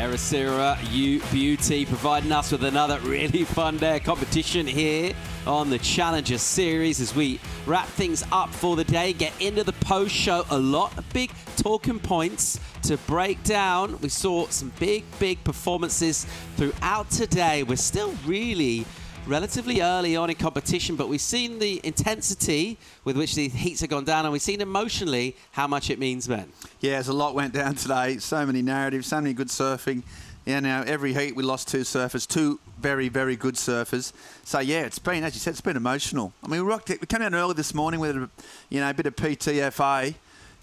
Ericiera, you beauty, providing us with another really fun day of competition here on the Challenger Series as we wrap things up for the day, get into the post-show. A lot of big talking points to break down. We saw some big performances throughout today. We're still really relatively early on in competition, but we've seen the intensity with which the heats have gone down, and we've seen emotionally how much it means, Ben. Yeah, there's a lot went down today. So many narratives, so many good surfing. Yeah, now every heat we lost 2 surfers, 2 very good surfers. So yeah, it's been, as you said, it's been emotional. I mean, we rocked it. We came out early this morning with a bit of PTFA,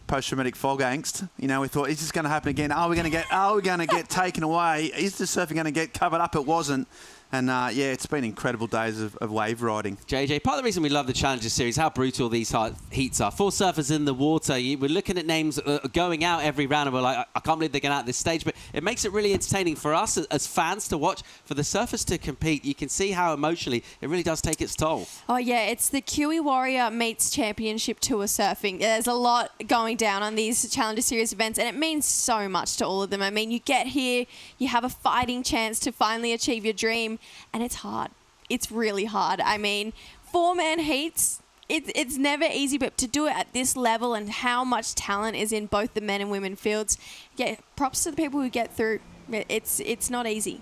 post-traumatic fog angst. We thought, is this going to happen again? Are we going to get taken away? Is the surfing going to get covered up? It wasn't. And, yeah, it's been incredible days of wave riding. JJ, part of the reason we love the Challenger Series, how brutal these heats are. 4 surfers in the water. We're looking at names going out every round, and we're like, I can't believe they're going out at this stage. But it makes it really entertaining for us as fans to watch. For the surfers to compete, you can see how emotionally it really does take its toll. Oh, yeah, it's the Kiwi Warrior Meets Championship Tour surfing. There's a lot going down on these Challenger Series events, and it means so much to all of them. I mean, you get here, you have a fighting chance to finally achieve your dream. And it's hard. It's really hard. I mean, 4-man heats, it's never easy, but to do it at this level and how much talent is in both the men and women fields, yeah, props to the people who get through. It's not easy.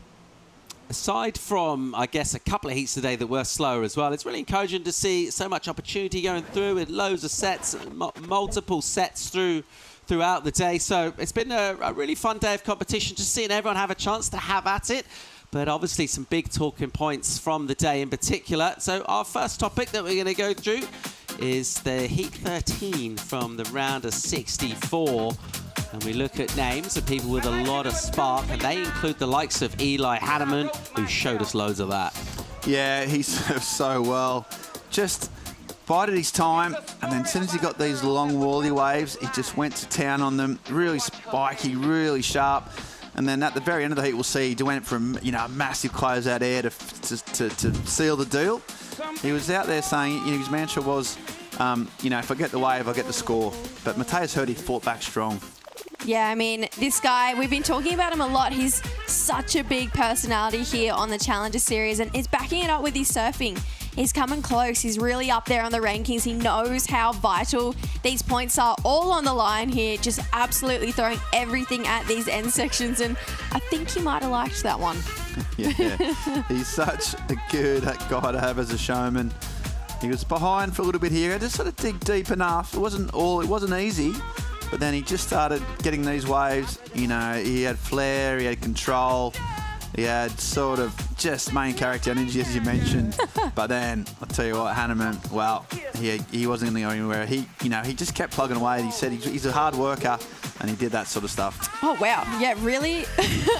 Aside from, I guess, a couple of heats today that were slower as well, it's really encouraging to see so much opportunity going through with loads of sets, multiple sets throughout the day. So it's been a really fun day of competition, just seeing everyone have a chance to have at it. But obviously some big talking points from the day in particular. So our first topic that we're going to go through is the Heat 13 from the round of 64. And we look at names of people with a lot of spark, and they include the likes of Eli Hanneman, who showed us loads of that. Yeah, he surfed so well. Just bided his time, and then as soon as he got these long wally waves, he just went to town on them. Really spiky, really sharp. And then at the very end of the heat, we'll see he went from a massive closeout air to seal the deal. He was out there saying his mantra was, if I get the wave, I get the score. But Mateus Hurdy fought back strong. Yeah, I mean, this guy, we've been talking about him a lot. He's such a big personality here on the Challenger Series, and he's backing it up with his surfing. He's coming close. He's really up there on the rankings. He knows how vital these points are, all on the line here, just absolutely throwing everything at these end sections, and I think he might have liked that one. Yeah, he's such a good guy to have as a showman. He was behind for a little bit here. Just sort of dig deep enough. It wasn't easy. But then he just started getting these waves. He had flair, he had control, he had sort of just main character energy, as you mentioned. But then, I'll tell you what, Hanneman, well, he wasn't going to go anywhere. He just kept plugging away. He said he's a hard worker, and he did that sort of stuff. Oh, wow. Yeah, really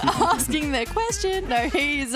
asking the question. No, he's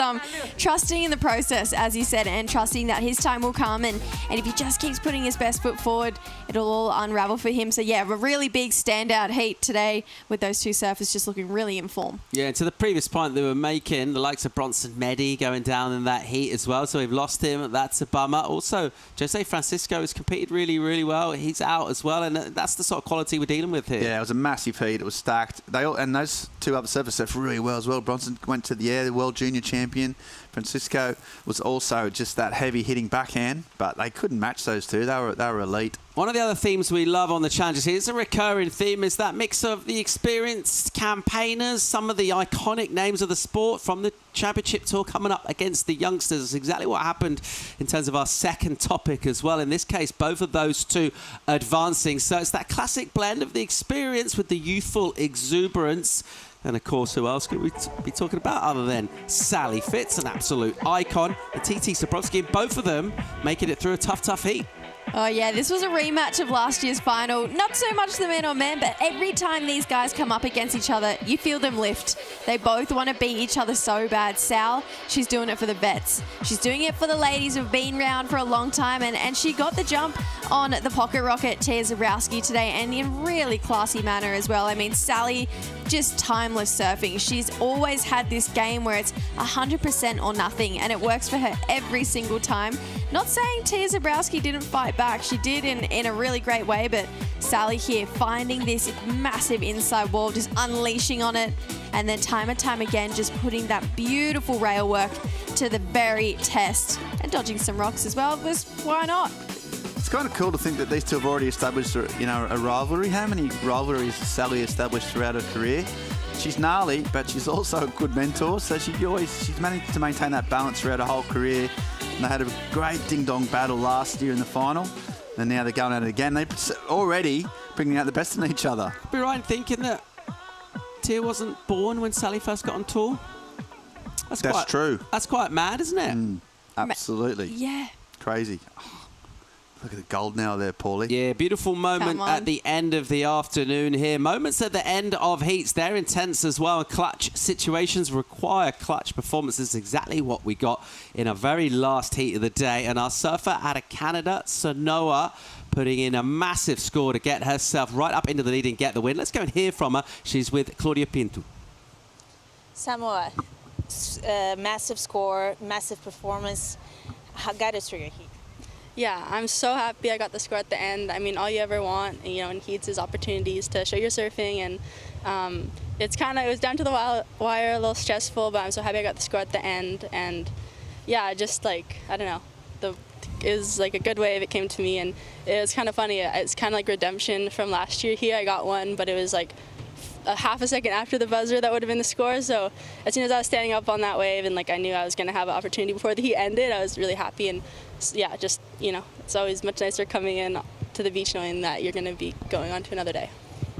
trusting in the process, as he said, and trusting that his time will come. And if he just keeps putting his best foot forward, it'll all unravel for him. So, yeah, a really big standout heat today with those 2 surfers just looking really in form. Yeah, and to the previous point they were making, the likes of Bronson Meddy going down in that heat as well. So we've lost him. That's a bummer. Also, Jose Francisco has competed really well. He's out as well, and that's the sort of quality we're dealing with here. Yeah, it was a massive heat. It was stacked. And those 2 other surfers surfed really well as well. Bronson went to the air, the world junior champion. Francisco was also just that heavy hitting backhand, but they couldn't match those 2. They were elite. One of the other themes we love on the Challengers here, it's a recurring theme, is that mix of the experienced campaigners, some of the iconic names of the sport from the Championship Tour coming up against the youngsters. It's exactly what happened in terms of our second topic as well. In this case, both of those 2 advancing. So it's that classic blend of the experience with the youthful exuberance. And, of course, who else could we be talking about other than Sally Fitz, an absolute icon, and TT Sabrowski, both of them making it through a tough heat. Oh, yeah, this was a rematch of last year's final. Not so much the men on men, but every time these guys come up against each other, you feel them lift. They both want to beat each other so bad. Sal, she's doing it for the vets. She's doing it for the ladies who've been around for a long time, and she got the jump on the pocket rocket Tia Zabrowski today, and in a really classy manner as well. I mean, Sally, just timeless surfing. She's always had this game where it's 100% or nothing, and it works for her every single time. Not saying Tia Zabrowski didn't fight back. She did in a really great way, but Sally here finding this massive inside wall, just unleashing on it, and then time and time again just putting that beautiful rail work to the very test and dodging some rocks as well, because why not? It's kind of cool to think that these two have already established, a rivalry. How many rivalries has Sally established throughout her career? She's gnarly, but she's also a good mentor, so she's managed to maintain that balance throughout her whole career. And they had a great ding-dong battle last year in the final, and now they're going at it again. They're already bringing out the best in each other. Be right in thinking that Tia wasn't born when Sally first got on tour. That's true. That's quite mad, isn't it? Absolutely. Yeah. Crazy. Look at the gold now there, Paulie. Yeah, beautiful moment at the end of the afternoon here. Moments at the end of heats, they're intense as well. Clutch situations require clutch performances. Exactly what we got in our very last heat of the day. And our surfer out of Canada, Sanoa, putting in a massive score to get herself right up into the lead and get the win. Let's go and hear from her. She's with Claudia Pinto. Samoa, massive score, massive performance. How got us through your heat? Yeah, I'm so happy I got the score at the end. I mean, all you ever want, in heats is opportunities to show your surfing, and it was down to the wire, a little stressful, but I'm so happy I got the score at the end. And yeah, just I don't know, it was like a good wave. It came to me, and it was kind of funny. It's kind of like redemption from last year here. I got one, but it was like a half a second after the buzzer that would have been the score. So as soon as I was standing up on that wave and I knew I was going to have an opportunity before the heat ended, I was really happy. And yeah, just, it's always much nicer coming in to the beach knowing that you're going to be going on to another day.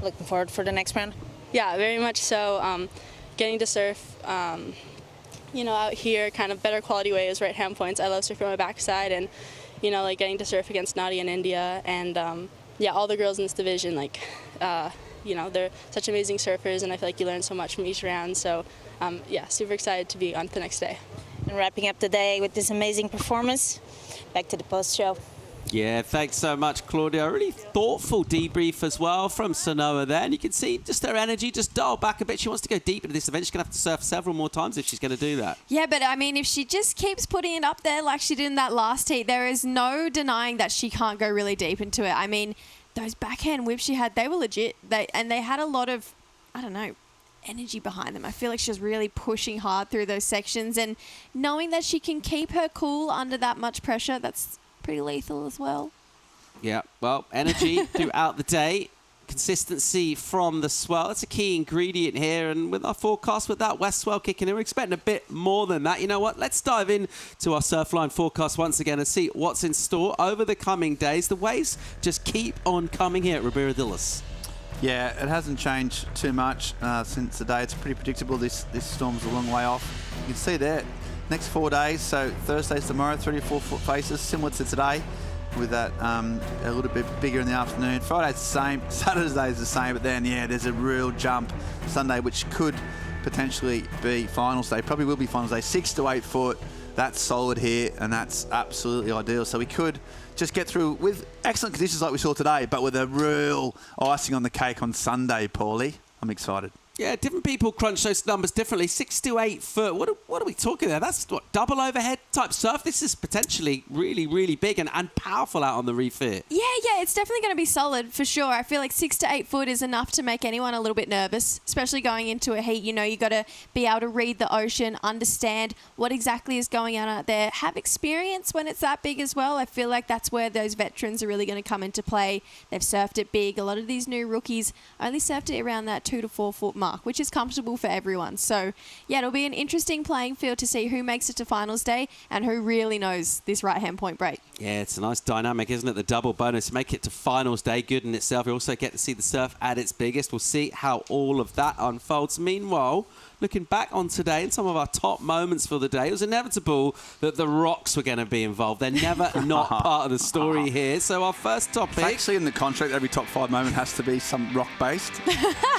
Looking forward for the next round? Yeah, very much so. Getting to surf, out here, kind of better quality waves, right hand points. I love surfing on my backside, and, getting to surf against Nadia in India. And, all the girls in this division, they're such amazing surfers, and I feel like you learn so much from each round. So, super excited to be on to the next day. And wrapping up the day with this amazing performance, back to the post-show. Yeah, thanks so much, Claudia. A really thoughtful debrief as well from Sanoa there. And you can see just her energy just dialed back a bit. She wants to go deep into this event. She's going to have to surf several more times if she's going to do that. Yeah, but I mean, if she just keeps putting it up there like she did in that last heat, there is no denying that she can't go really deep into it. I mean, those backhand whips she had, they were legit. They had a lot of, energy behind them. I feel like she was really pushing hard through those sections, and knowing that she can keep her cool under that much pressure, that's pretty lethal as well. Yeah, well, energy throughout the day, consistency from the swell. That's a key ingredient here, and with our forecast with that west swell kicking in, we're expecting a bit more than that. You know what? Let's dive in to our Surfline forecast once again and see what's in store over the coming days. The waves just keep on coming here at Ribeira de Ilhas. Yeah, it hasn't changed too much since the day. It's pretty predictable. This storm's a long way off. You can see there, next 4 days, so Thursday's tomorrow, 3 to 4 foot faces, similar to today, with that a little bit bigger in the afternoon. Friday's the same, Saturday's the same, but then, there's a real jump Sunday, which could potentially be finals day. Probably will be finals day. 6 to 8 foot, that's solid here, and that's absolutely ideal. So we could just get through with excellent conditions like we saw today, but with a real icing on the cake on Sunday, Paulie. I'm excited. Yeah, different people crunch those numbers differently. 6 to 8 foot. What are we talking there? That's what, double overhead type surf? This is potentially really, really big and powerful out on the reef here. Yeah, it's definitely going to be solid for sure. I feel like 6 to 8 foot is enough to make anyone a little bit nervous, especially going into a heat. You got to be able to read the ocean, understand what exactly is going on out there, have experience when it's that big as well. I feel like that's where those veterans are really going to come into play. They've surfed it big. A lot of these new rookies only surfed it around that 2 to 4 foot mark, which is comfortable for everyone. So, it'll be an interesting playing field to see who makes it to finals day and who really knows this right-hand point break. Yeah, it's a nice dynamic, isn't it? The double bonus. Make it to finals day, good in itself. You also get to see the surf at its biggest. We'll see how all of that unfolds. Meanwhile, looking back on today and some of our top moments for the day, it was inevitable that the rocks were going to be involved. They're never not part of the story here. So our first topic... It's actually in the contract, every top 5 moment has to be some rock-based.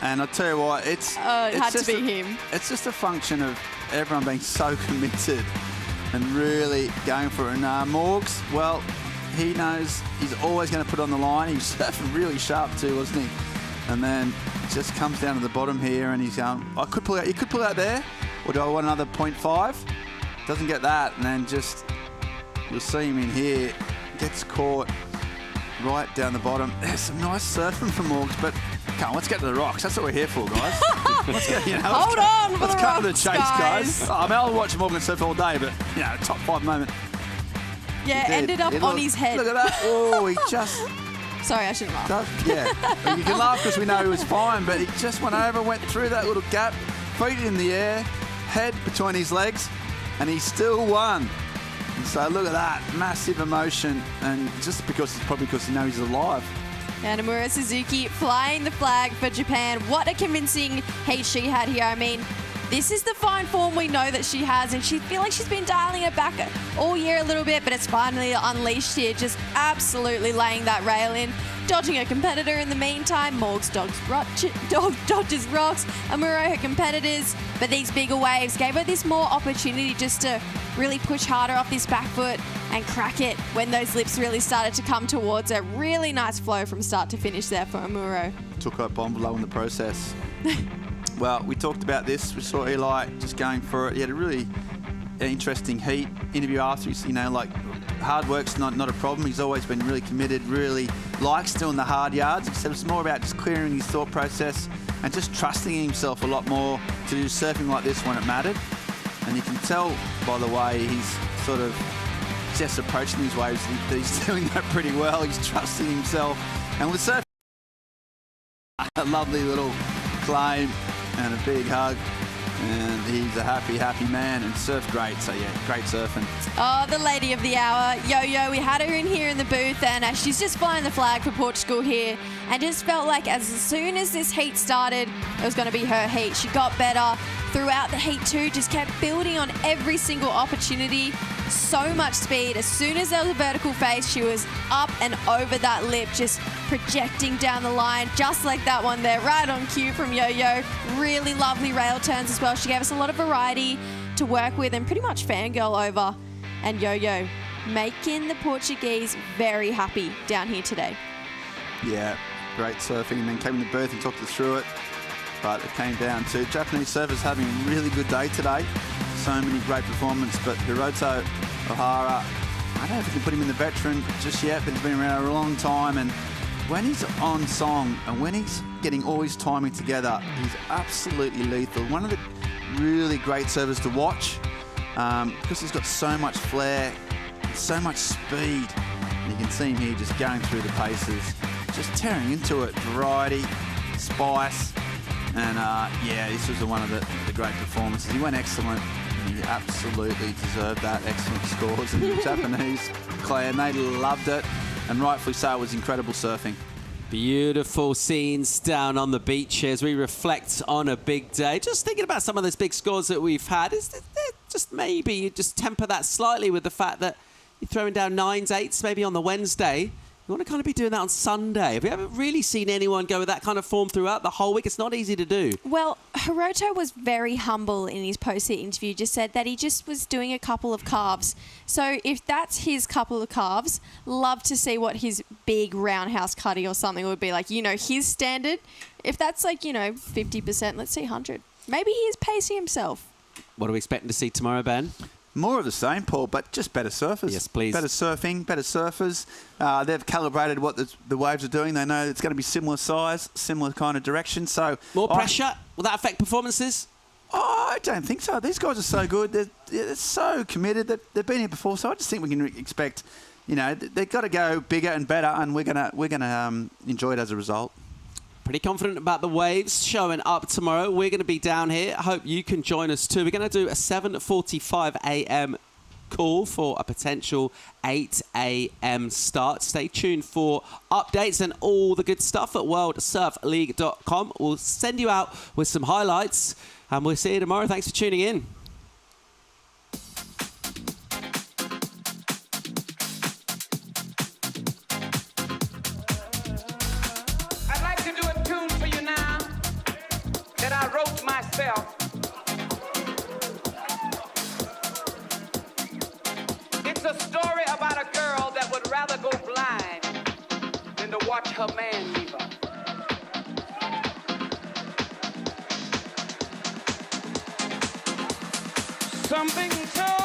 And I'll tell you what, it had to be him. It's just a function of everyone being so committed and really going for it. And Morgs, well, he knows he's always going to put it on the line. He was surfing really sharp too, wasn't he? And then just comes down to the bottom here and he's going, I could pull out, you could pull out there, or do I want another 0.5? Doesn't get that, and then just You'll see him in here. Gets caught right down the bottom. There's some nice surfing from Morgs, but come on, let's get to the rocks. That's what we're here for, guys. Let's get, Hold on for let's the cut to the rocks, chase, guys. guys. I mean, I'll watch Morgan surf all day, but, top 5 moment. Yeah, He did. ended up on his head. Look at that. Oh, he just... Sorry, I shouldn't laugh. Yeah. You can laugh because we know he was fine, but he just went over, went through that little gap, feet in the air, head between his legs, and he still won. And so look at that, massive emotion, and just because it's probably because he knows he's alive. And Amuro Tsuzuki flying the flag for Japan. What a convincing heat she had here. I mean, this is the fine form we know that she has, and she feel like she's been dialing it back all year a little bit, but it's finally unleashed here, just absolutely laying that rail in, dodging her competitor in the meantime. Morgs dodges rocks, Amuro her competitors, but these bigger waves gave her this more opportunity just to really push harder off this back foot and crack it when those lips really started to come towards her. Really nice flow from start to finish there for Amuro. Took her bomb below in the process. Well, we talked about this. We saw Eli just going for it. He had a really interesting heat interview after. He's, hard work's not a problem. He's always been really committed, really likes doing the hard yards. He said it's more about just clearing his thought process and just trusting himself a lot more to do surfing like this when it mattered. And you can tell by the way he's sort of just approaching these waves that he's doing that pretty well. He's trusting himself. And with surfing, a lovely little claim and a big hug, and he's a happy man and surfed great. So yeah, great surfing. Oh, the lady of the hour, Yo-Yo. We had her in here in the booth, and she's just flying the flag for Portugal here, and just felt like as soon as this heat started, it was going to be her heat. She got better throughout the heat too, just kept building on every single opportunity. So much speed. As soon as there was a vertical face, she was up and over that lip, just projecting down the line, just like that one there, right on cue from Yo-Yo. Really lovely rail turns as well. She gave us a lot of variety to work with and pretty much fangirl over. And Yo-Yo making the Portuguese very happy down here today. Yeah, great surfing, and then came in the berth and talked us through it. But it came down to Japanese surfers having a really good day today. So many great performances, but Hiroto Ohhara, I don't know if we can put him in the veteran just yet, but he's been around a long time, and when he's on song and when he's getting all his timing together, he's absolutely lethal. One of the really great surfers to watch because he's got so much flair and so much speed. And you can see him here just going through the paces, just tearing into it, variety, spice. And yeah, this was one of the great performances. He went excellent. And he absolutely deserved that. Excellent scores. And the Japanese clan, they loved it. And rightfully so, it was incredible surfing. Beautiful scenes down on the beach as we reflect on a big day. Just thinking about some of those big scores that we've had. Is there just maybe you just temper that slightly with the fact that you're throwing down 9s, 8s maybe on the Wednesday. You want to kind of be doing that on Sunday. Have you ever really seen anyone go with that kind of form throughout the whole week? It's not easy to do. Well, Hiroto was very humble in his post-heat interview, just said that he just was doing a couple of calves. So if that's his couple of calves, love to see what his big roundhouse cutty or something would be like. His standard. If that's 50%, let's see 100. Maybe he's pacing himself. What are we expecting to see tomorrow, Ben? More of the same, Paul, but just better surfers. Yes, please. Better surfing, better surfers. They've calibrated what the waves are doing. They know it's going to be similar size, similar kind of direction. So more pressure? Will that affect performances? I don't think so. These guys are so good. They're so committed. They've been here before, so I just think we can expect, they've got to go bigger and better, and we're gonna enjoy it as a result. Pretty confident about the waves showing up tomorrow. We're going to be down here. I hope you can join us too. We're going to do a 7:45 a.m. call for a potential 8 a.m. start. Stay tuned for updates and all the good stuff at worldsurfleague.com. We'll send you out with some highlights, and we'll see you tomorrow. Thanks for tuning in. It's a story about a girl that would rather go blind than to watch her man leave her. Something told